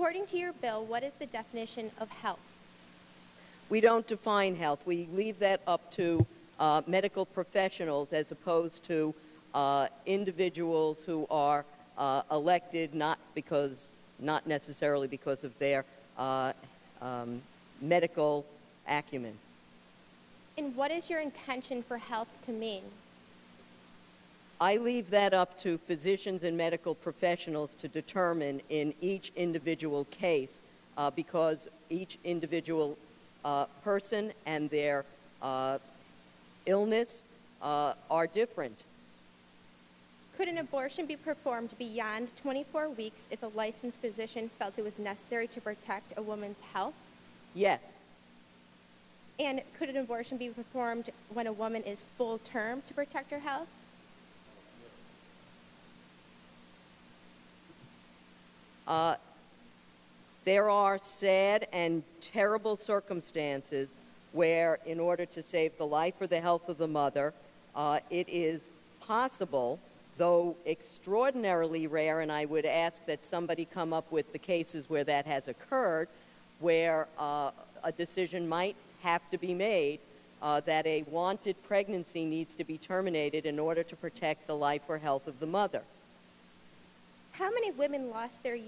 according to your bill, what is the definition of health? We don't define health. We leave that up to medical professionals as opposed to individuals who are elected not necessarily because of their medical acumen. And what is your intention for health to mean? I leave that up to physicians and medical professionals to determine in each individual case because each individual person and their illness are different. Could an abortion be performed beyond 24 weeks if a licensed physician felt it was necessary to protect a woman's health? Yes. And could an abortion be performed when a woman is full term to protect her health? There are sad and terrible circumstances where, in order to save the life or the health of the mother, it is possible, though extraordinarily rare, and I would ask that somebody come up with the cases where that has occurred, where a decision might have to be made that a wanted pregnancy needs to be terminated in order to protect the life or health of the mother. How many women lost their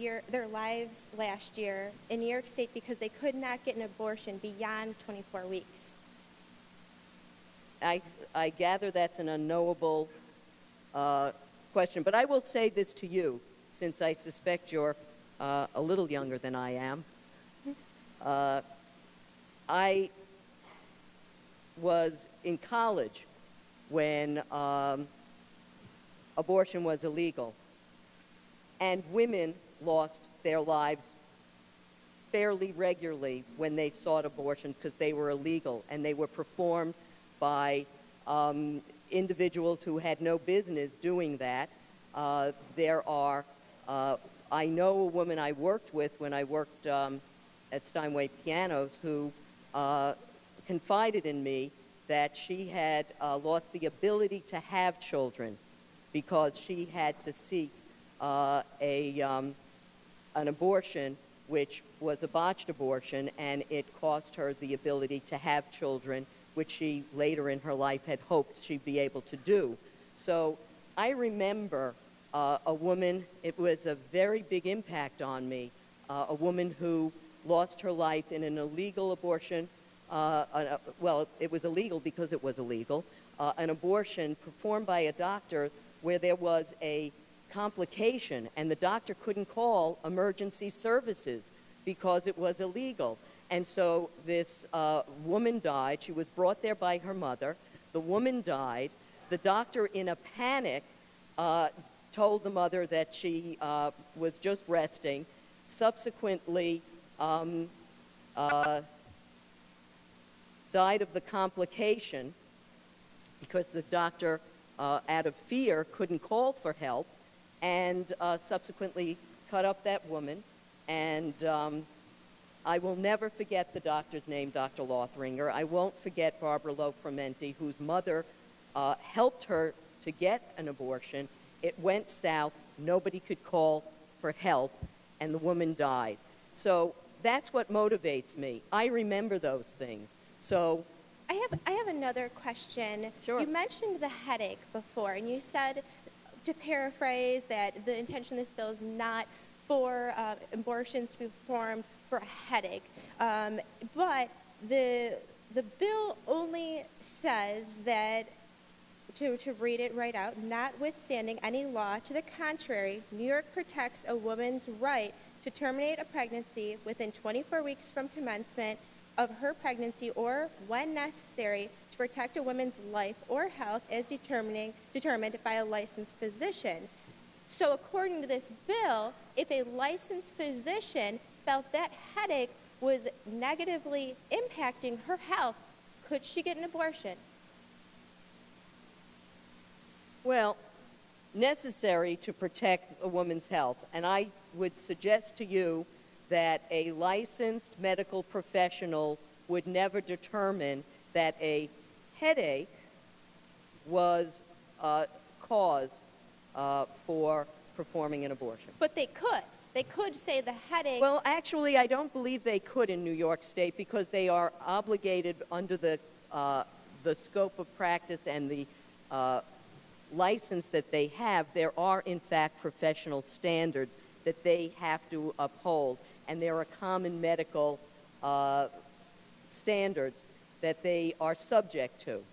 lives last year in New York State because they could not get an abortion beyond 24 weeks? I gather that's an unknowable question, but I will say this to you, since I suspect you're a little younger than I am. I was in college when abortion was illegal. And women lost their lives fairly regularly when they sought abortions because they were illegal, and they were performed by individuals who had no business doing that. I know a woman I worked with when I worked at Steinway Pianos who confided in me that she had lost the ability to have children because she had to seek an abortion, which was a botched abortion, and it cost her the ability to have children, which she later in her life had hoped she'd be able to do. So I remember a woman, it was a very big impact on me, a woman who lost her life in an illegal abortion. Well, it was illegal because it was illegal, an abortion performed by a doctor where there was a complication, and the doctor couldn't call emergency services because it was illegal. And so this woman died. She was brought there by her mother. The woman died. The doctor, in a panic, told the mother that she was just resting. Subsequently, died of the complication because the doctor, out of fear, couldn't call for help, and subsequently cut up that woman. And I will never forget the doctor's name, Dr. Lothringer. I won't forget Barbara Lofrementi, whose mother helped her to get an abortion. It went south. Nobody could call for help, and the woman died. So that's what motivates me. I remember those things. So I have another question. Sure. You mentioned the headache before, and you said, to paraphrase, that the intention of this bill is not for abortions to be performed for a headache. But the bill only says that, to read it right out, notwithstanding any law to the contrary, New York protects a woman's right to terminate a pregnancy within 24 weeks from commencement of her pregnancy or when necessary to protect a woman's life or health as determined by a licensed physician. So according to this bill, if a licensed physician felt that headache was negatively impacting her health, could she get an abortion? well, necessary to protect a woman's health. And I would suggest to you that a licensed medical professional would never determine that a headache was cause for performing an abortion. But they could. They could say the headache. Well, actually, I don't believe they could in New York State because they are obligated under the scope of practice and the license that they have. There are, in fact, professional standards that they have to uphold, and there are common medical standards that they are subject to.